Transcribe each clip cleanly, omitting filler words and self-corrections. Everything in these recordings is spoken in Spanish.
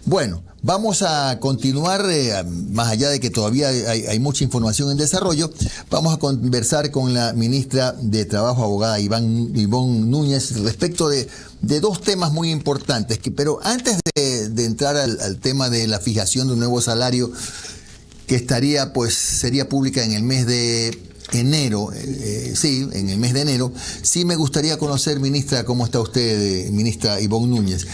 Bueno, vamos a continuar, más allá de que todavía hay mucha información en desarrollo, vamos a conversar con la ministra de Trabajo, abogada Ivonne Núñez, respecto de dos temas muy importantes. Pero antes de entrar al tema de la fijación de un nuevo salario que sería pública en el mes de enero, en el mes de enero, sí me gustaría conocer, ministra, ¿cómo está usted, ministra Ivonne Núñez?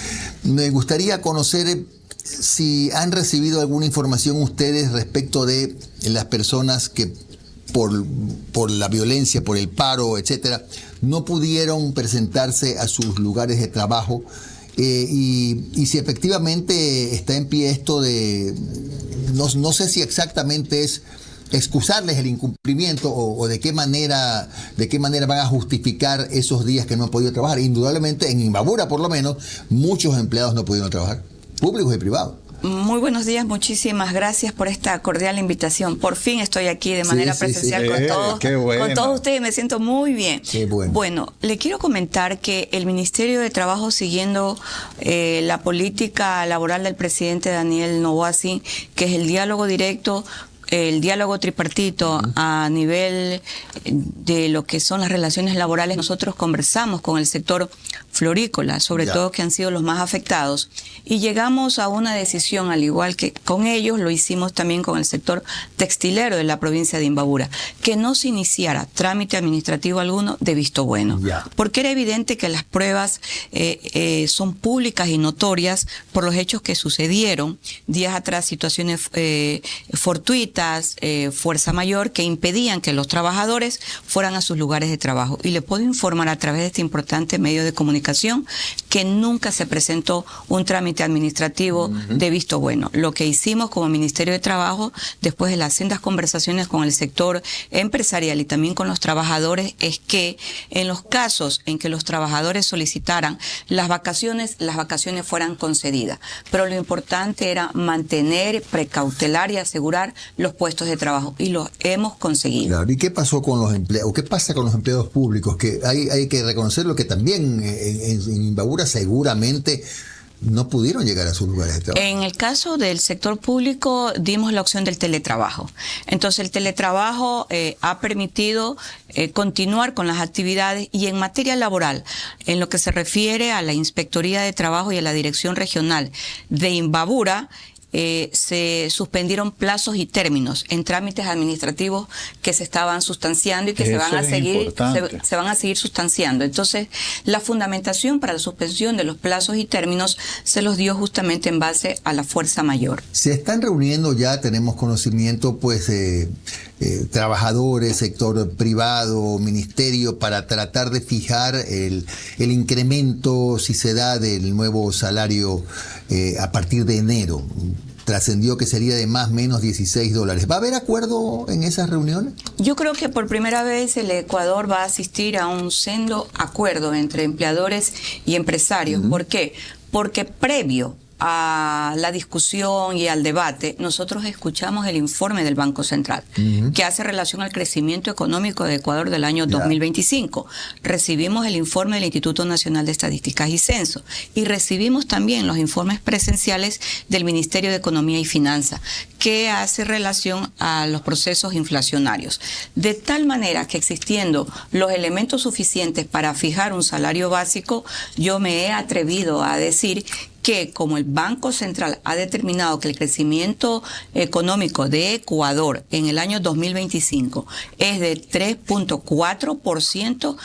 Me gustaría conocer si han recibido alguna información ustedes respecto de las personas que por la violencia, por el paro, etcétera, no pudieron presentarse a sus lugares de trabajo, y si efectivamente está en pie esto de, no sé si exactamente es excusarles el incumplimiento o de qué manera van a justificar esos días que no han podido trabajar. Indudablemente en Imbabura, por lo menos, muchos empleados no pudieron trabajar, públicos y privados. Muy buenos días, muchísimas gracias por esta cordial invitación. Por fin estoy aquí de manera presencial con todos ustedes, me siento muy bien. Bueno, le quiero comentar que el Ministerio de Trabajo, siguiendo la política laboral del presidente Daniel Noboa, que es el diálogo directo, el diálogo tripartito a nivel de lo que son las relaciones laborales, nosotros conversamos con el sector florícola, sobre todo, que han sido los más afectados, y llegamos a una decisión, al igual que con ellos, lo hicimos también con el sector textilero de la provincia de Imbabura, que no se iniciara trámite administrativo alguno de visto bueno, porque era evidente que las pruebas son públicas y notorias por los hechos que sucedieron días atrás, situaciones fortuitas, fuerza mayor, que impedían que los trabajadores fueran a sus lugares de trabajo. Y le puedo informar a través de este importante medio de comunicación que nunca se presentó un trámite administrativo de visto bueno. Lo que hicimos como Ministerio de Trabajo, después de las sendas conversaciones con el sector empresarial y también con los trabajadores, es que en los casos en que los trabajadores solicitaran las vacaciones fueran concedidas. Pero lo importante era mantener, precautelar y asegurar los puestos de trabajo, y los hemos conseguido. Claro. ¿Y qué pasó con los empleados? ¿Qué pasa con los empleados públicos? Que hay que reconocerlo, que también en Imbabura seguramente no pudieron llegar a sus lugares de trabajo. En el caso del sector público dimos la opción del teletrabajo. Entonces el teletrabajo ha permitido continuar con las actividades, y en materia laboral, en lo que se refiere a la Inspectoría de Trabajo y a la Dirección Regional de Imbabura, se suspendieron plazos y términos en trámites administrativos que se estaban sustanciando y que se van a seguir sustanciando. Entonces, la fundamentación para la suspensión de los plazos y términos se los dio justamente en base a la fuerza mayor. Se están reuniendo ya, tenemos conocimiento, trabajadores, sector privado, ministerio, para tratar de fijar el incremento, si se da, del nuevo salario a partir de enero. Trascendió que sería de más o menos $16. ¿Va a haber acuerdo en esas reuniones? Yo creo que por primera vez el Ecuador va a asistir a un sendo acuerdo entre empleadores y empresarios. ¿Por qué? Porque previo a la discusión y al debate, nosotros escuchamos el informe del Banco Central, que hace relación al crecimiento económico de Ecuador del año 2025. Recibimos el informe del Instituto Nacional de Estadísticas y Censo, y recibimos también los informes presenciales del Ministerio de Economía y Finanzas, que hace relación a los procesos inflacionarios. De tal manera que, existiendo los elementos suficientes para fijar un salario básico, yo me he atrevido a decir que, como el Banco Central ha determinado que el crecimiento económico de Ecuador en el año 2025 es de 3.4%,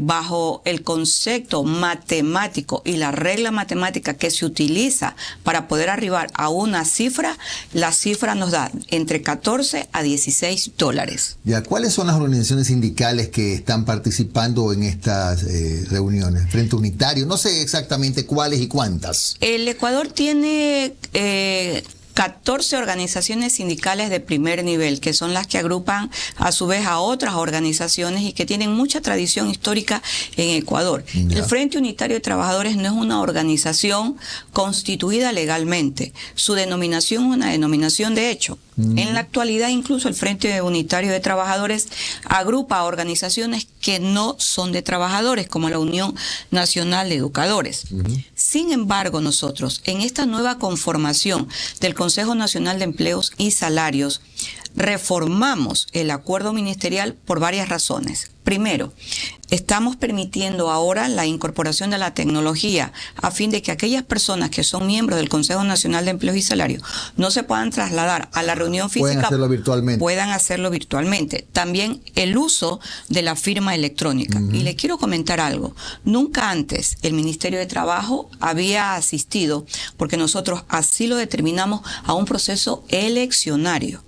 bajo el concepto matemático y la regla matemática que se utiliza para poder arribar a una cifra, la cifra nos da entre 14 a $16. Ya, ¿cuáles son las organizaciones sindicales que están participando en estas reuniones? Frente Unitario, no sé exactamente cuáles y cuántas. El Ecuador tiene 14 organizaciones sindicales de primer nivel, que son las que agrupan a su vez a otras organizaciones y que tienen mucha tradición histórica en Ecuador. El Frente Unitario de Trabajadores no es una organización constituida legalmente. Su denominación es una denominación de hecho. En la actualidad, incluso el Frente Unitario de Trabajadores agrupa a organizaciones que no son de trabajadores, como la Unión Nacional de Educadores. Sin embargo, nosotros, en esta nueva conformación del Consejo Nacional de Empleos y Salarios, reformamos el acuerdo ministerial por varias razones. Primero, estamos permitiendo ahora la incorporación de la tecnología a fin de que aquellas personas que son miembros del Consejo Nacional de Empleos y Salarios no se puedan trasladar a la reunión física, puedan hacerlo virtualmente. También el uso de la firma electrónica. Y le quiero comentar algo. Nunca antes el Ministerio de Trabajo había asistido, porque nosotros así lo determinamos, a un proceso eleccionario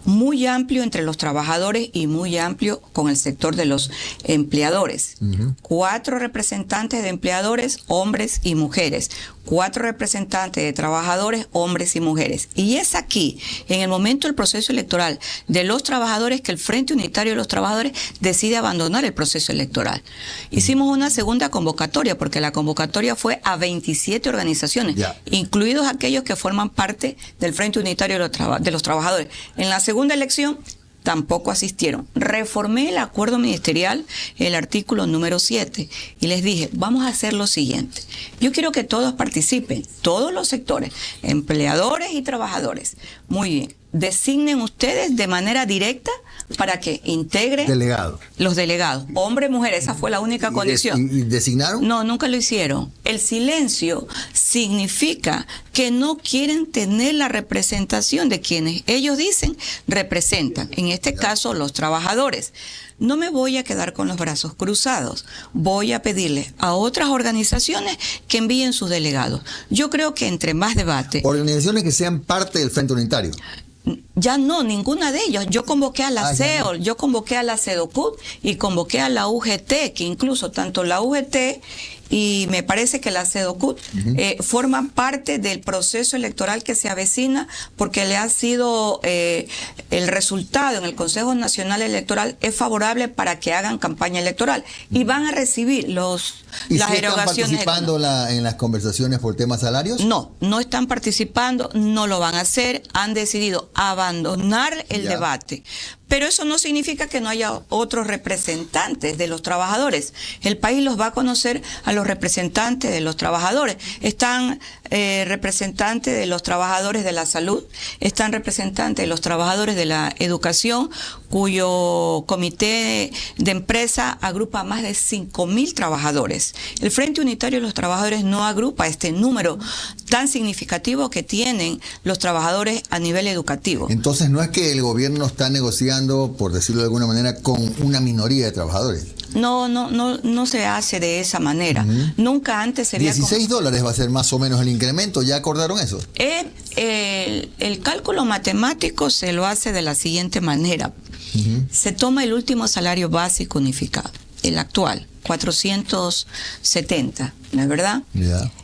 muy amplio entre los trabajadores y muy amplio con el sector de los empleadores. 4 representantes de empleadores, hombres y mujeres. 4 representantes de trabajadores, hombres y mujeres. Y es aquí, en el momento del proceso electoral de los trabajadores, que el Frente Unitario de los Trabajadores decide abandonar el proceso electoral. Hicimos una segunda convocatoria, porque la convocatoria fue a 27 organizaciones, incluidos aquellos que forman parte del Frente Unitario de los Trabajadores. En la segunda elección tampoco asistieron. Reformé el acuerdo ministerial, el artículo número 7, y les dije, vamos a hacer lo siguiente. Yo quiero que todos participen, todos los sectores, empleadores y trabajadores. Muy bien. Designen ustedes de manera directa para que integren los delegados. Hombre, mujer, esa fue la única condición. ¿Y designaron? No, nunca lo hicieron. El silencio significa que no quieren tener la representación de quienes ellos dicen representan. En este caso, los trabajadores. No me voy a quedar con los brazos cruzados. Voy a pedirle a otras organizaciones que envíen sus delegados. Yo creo que entre más debate... Organizaciones que sean parte del Frente Unitario. Ya no, ninguna de ellos. Yo convoqué a la CEOL, yo convoqué a la CEDOCUT y convoqué a la UGT, que incluso tanto la UGT y me parece que la CEDOCUT forman parte del proceso electoral que se avecina, porque le ha sido el resultado en el Consejo Nacional Electoral es favorable para que hagan campaña electoral y van a recibir las erogaciones. ¿Están participando en las conversaciones por temas salarios? No, no están participando, no lo van a hacer, han decidido abandonar el debate. Pero eso no significa que no haya otros representantes de los trabajadores. El país los va a conocer a los representantes de los trabajadores. Están representantes de los trabajadores de la salud, están representantes de los trabajadores de la educación, cuyo comité de empresa agrupa a más de 5.000 trabajadores. El Frente Unitario de los Trabajadores no agrupa este número tan significativo que tienen los trabajadores a nivel educativo. Entonces no es que el gobierno está negociando, por decirlo de alguna manera, con una minoría de trabajadores. No se hace de esa manera. Nunca antes se había... $16 va a ser más o menos el incremento. ¿Ya acordaron eso? El cálculo matemático se lo hace de la siguiente manera. Se toma el último salario básico unificado, el actual, 470, ¿no es verdad?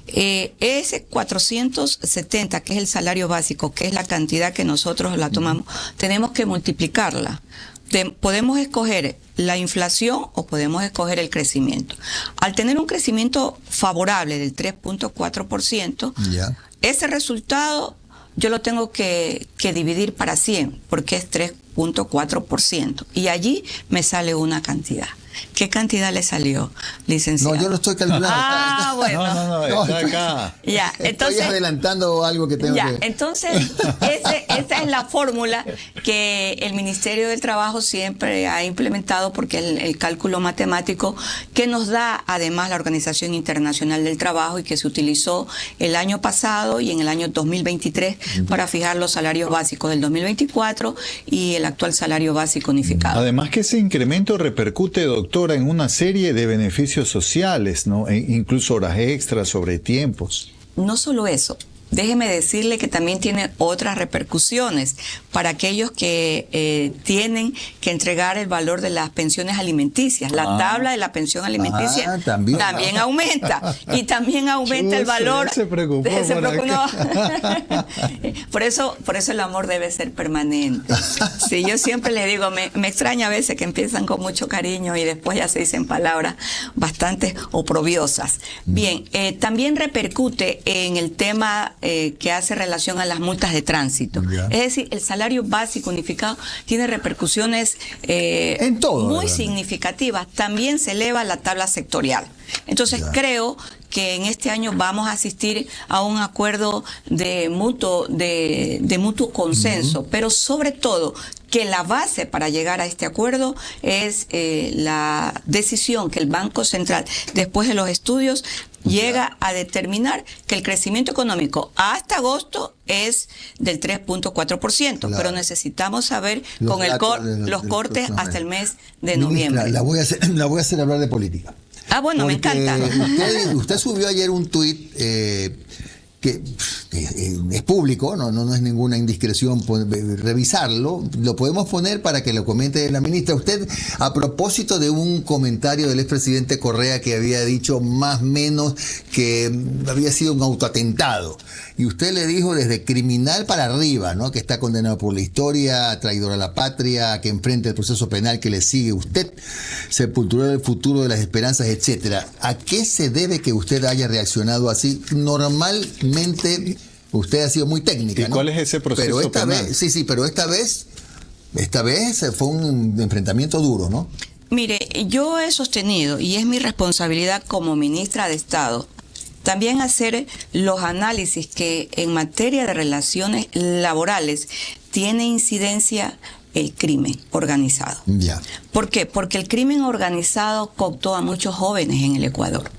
Ese 470, que es el salario básico, que es la cantidad que nosotros la tomamos, tenemos que multiplicarla. Podemos escoger la inflación o podemos escoger el crecimiento. Al tener un crecimiento favorable del 3.4%, ese resultado yo lo tengo que dividir para 100, porque es 3.4%. Y allí me sale una cantidad. ¿Qué cantidad le salió, licenciado? No, yo lo estoy calculando. Bueno. No, está acá. Ya, entonces, estoy adelantando algo que tengo que... Entonces, esa es la fórmula que el Ministerio del Trabajo siempre ha implementado, porque el cálculo matemático que nos da además la Organización Internacional del Trabajo y que se utilizó el año pasado y en el año 2023 para fijar los salarios básicos del 2024 y el actual salario básico unificado. Además que ese incremento repercute, doctora, en una serie de beneficios sociales, ¿no? Incluso horas extras, sobre tiempos. No solo eso. Déjeme decirle que también tiene otras repercusiones para aquellos que tienen que entregar el valor de las pensiones alimenticias. La tabla de la pensión alimenticia también aumenta. Y también aumenta el valor. Se preocupó. Por eso el amor debe ser permanente. Sí, yo siempre le digo, me extraña a veces que empiezan con mucho cariño y después ya se dicen palabras bastante oprobiosas. Bien, también repercute en el tema que hace relación a las multas de tránsito. Es decir, el salario básico unificado tiene repercusiones en todo, muy significativas. También se eleva la tabla sectorial. Entonces creo que en este año vamos a asistir a un acuerdo de mutuo consenso, pero sobre todo que la base para llegar a este acuerdo es la decisión que el Banco Central, después de los estudios, llega a determinar que el crecimiento económico hasta agosto es del 3.4%, pero necesitamos saber con los cortes hasta el mes de noviembre. La voy a hacer hablar de política. Ah, bueno, me encanta. Usted subió ayer un tuit que es público, no es ninguna indiscreción revisarlo, lo podemos poner para que lo comente la ministra. Usted, a propósito de un comentario del expresidente Correa que había dicho más o menos que había sido un autoatentado, y usted le dijo desde criminal para arriba, ¿no?, que está condenado por la historia, traidor a la patria, que enfrenta el proceso penal que le sigue usted, sepulturó el futuro de las esperanzas, etcétera. ¿A qué se debe que usted haya reaccionado así? Normalmente usted ha sido muy técnica, ¿no? ¿Y cuál es ese proceso penal? Pero esta vez fue un enfrentamiento duro, ¿no? Mire, yo he sostenido, y es mi responsabilidad como ministra de Estado, también hacer los análisis que en materia de relaciones laborales tiene incidencia el crimen organizado. ¿Por qué? Porque el crimen organizado cooptó a muchos jóvenes en el Ecuador.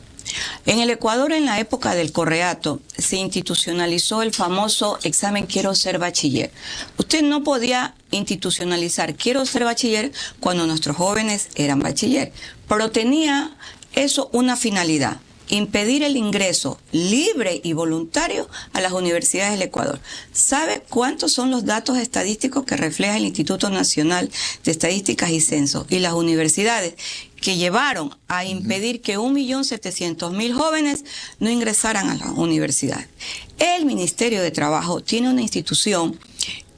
En el Ecuador, en la época del Correato, se institucionalizó el famoso examen Quiero ser bachiller. Usted no podía institucionalizar Quiero ser bachiller cuando nuestros jóvenes eran bachiller, pero tenía eso una finalidad: impedir el ingreso libre y voluntario a las universidades del Ecuador. ¿Sabe cuántos son los datos estadísticos que refleja el Instituto Nacional de Estadísticas y Censos y las universidades que llevaron a impedir que 1.700.000 jóvenes no ingresaran a las universidades? El Ministerio de Trabajo tiene una institución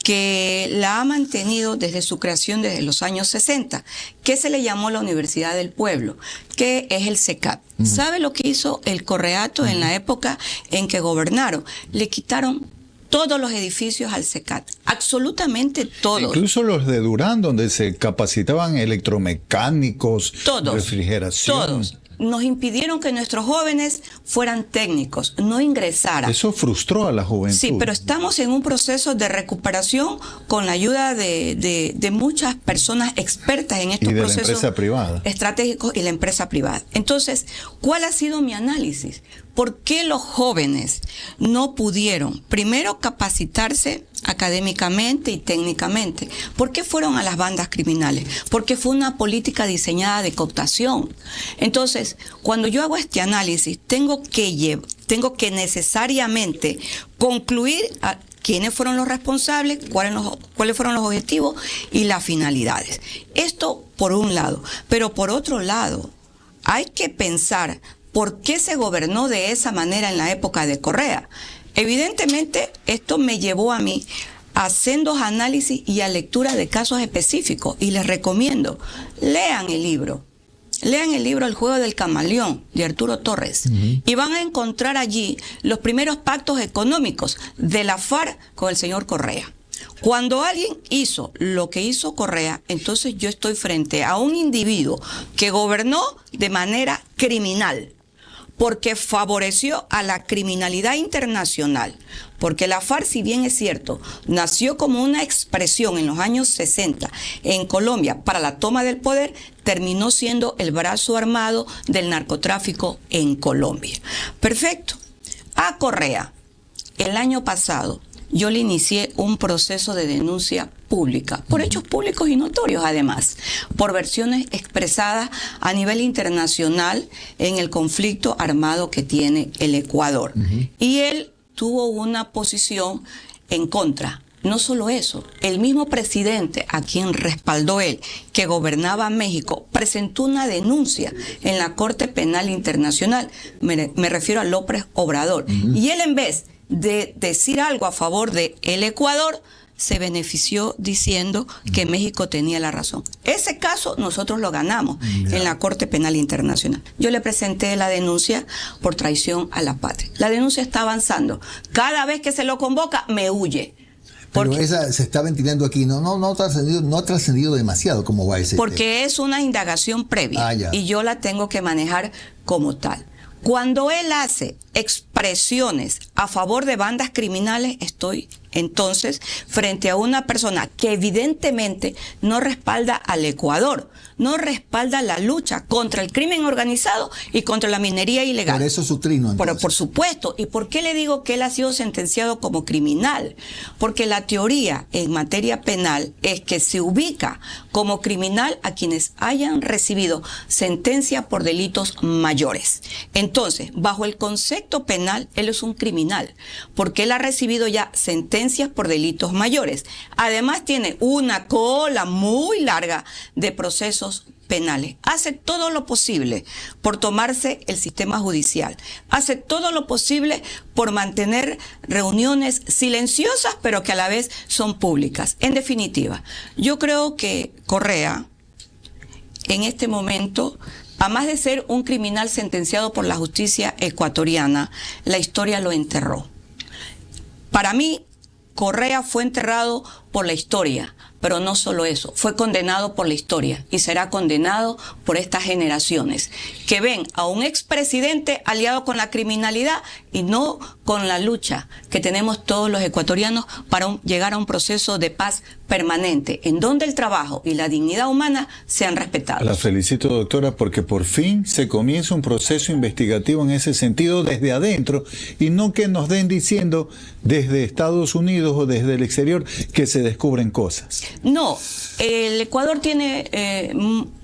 que la ha mantenido desde su creación desde los años 60, que se le llamó la Universidad del Pueblo, que es el CECAT. ¿Sabe lo que hizo el Correato en la época en que gobernaron? Le quitaron todos los edificios al CECAT, absolutamente todos. Incluso los de Durán, donde se capacitaban electromecánicos, refrigeración. Todos. Nos impidieron que nuestros jóvenes fueran técnicos, no ingresaran. Eso frustró a la juventud. Sí, pero estamos en un proceso de recuperación con la ayuda de muchas personas expertas en estos procesos. Y de la empresa privada. Estratégicos y la empresa privada. Entonces, ¿cuál ha sido mi análisis? ¿Por qué los jóvenes no pudieron, primero, capacitarse académicamente y técnicamente? ¿Por qué fueron a las bandas criminales? Porque fue una política diseñada de cooptación. Entonces, cuando yo hago este análisis, tengo que necesariamente concluir a quiénes fueron los responsables, cuáles fueron los objetivos y las finalidades. Esto por un lado. Pero por otro lado, hay que pensar por qué se gobernó de esa manera en la época de Correa. Evidentemente, esto me llevó a mí a sendos análisis y a lectura de casos específicos. Y les recomiendo, lean el libro El juego del camaleón, de Arturo Torres. Y van a encontrar allí los primeros pactos económicos de la FARC con el señor Correa. Cuando alguien hizo lo que hizo Correa, entonces yo estoy frente a un individuo que gobernó de manera criminal, porque favoreció a la criminalidad internacional. Porque la FARC, si bien es cierto, nació como una expresión en los años 60 en Colombia para la toma del poder, terminó siendo el brazo armado del narcotráfico en Colombia. Perfecto. A Correa, el año pasado, yo le inicié un proceso de denuncia pública, por hechos públicos y notorios además, por versiones expresadas a nivel internacional en el conflicto armado que tiene el Ecuador. Y él tuvo una posición en contra. No solo eso, el mismo presidente a quien respaldó él, que gobernaba México, presentó una denuncia en la Corte Penal Internacional, me refiero a López Obrador, y él, en vez de decir algo a favor de el Ecuador, se benefició diciendo que México tenía la razón. Ese caso nosotros lo ganamos en la Corte Penal Internacional. Yo le presenté la denuncia por traición a la patria. La denuncia está avanzando. Cada vez que se lo convoca, me huye. Pero esa se está ventilando aquí, no ha trascendido demasiado como va ese. Porque es una indagación previa y yo la tengo que manejar como tal. Cuando él hace expresiones a favor de bandas criminales, estoy entonces frente a una persona que evidentemente no respalda al Ecuador, no respalda la lucha contra el crimen organizado y contra la minería ilegal. Por eso su trino. Pero por supuesto. ¿Y por qué le digo que él ha sido sentenciado como criminal? Porque la teoría en materia penal es que se ubica como criminal a quienes hayan recibido sentencia por delitos mayores. Entonces, bajo el concepto penal, él es un criminal, porque él ha recibido ya sentencias por delitos mayores. Además, tiene una cola muy larga de procesos penales. Hace todo lo posible por tomarse el sistema judicial. Hace todo lo posible por mantener reuniones silenciosas, pero que a la vez son públicas. En definitiva, yo creo que Correa, en este momento, además de ser un criminal sentenciado por la justicia ecuatoriana, la historia lo enterró. Para mí, Correa fue enterrado por la historia, pero no solo eso, fue condenado por la historia y será condenado por estas generaciones que ven a un expresidente aliado con la criminalidad y no con la lucha que tenemos todos los ecuatorianos para llegar a un proceso de paz permanente, en donde el trabajo y la dignidad humana sean respetados. La felicito, doctora, porque por fin se comienza un proceso investigativo en ese sentido desde adentro y no que nos den diciendo desde Estados Unidos o desde el exterior que se descubren cosas. No, el Ecuador tiene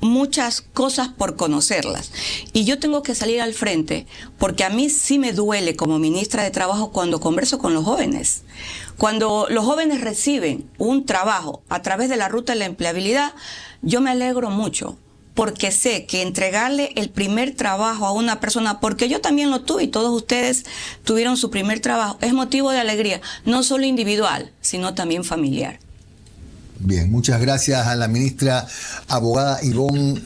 muchas cosas por conocerlas y yo tengo que salir al frente porque a mí sí me duele como ministra de Trabajo cuando converso con los jóvenes. Cuando los jóvenes reciben un trabajo a través de la ruta de la empleabilidad, yo me alegro mucho porque sé que entregarle el primer trabajo a una persona, porque yo también lo tuve y todos ustedes tuvieron su primer trabajo, es motivo de alegría, no solo individual, sino también familiar. Bien, muchas gracias a la ministra abogada Ivonne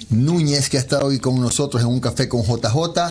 Núñez, que ha estado hoy con nosotros en un café con JJ.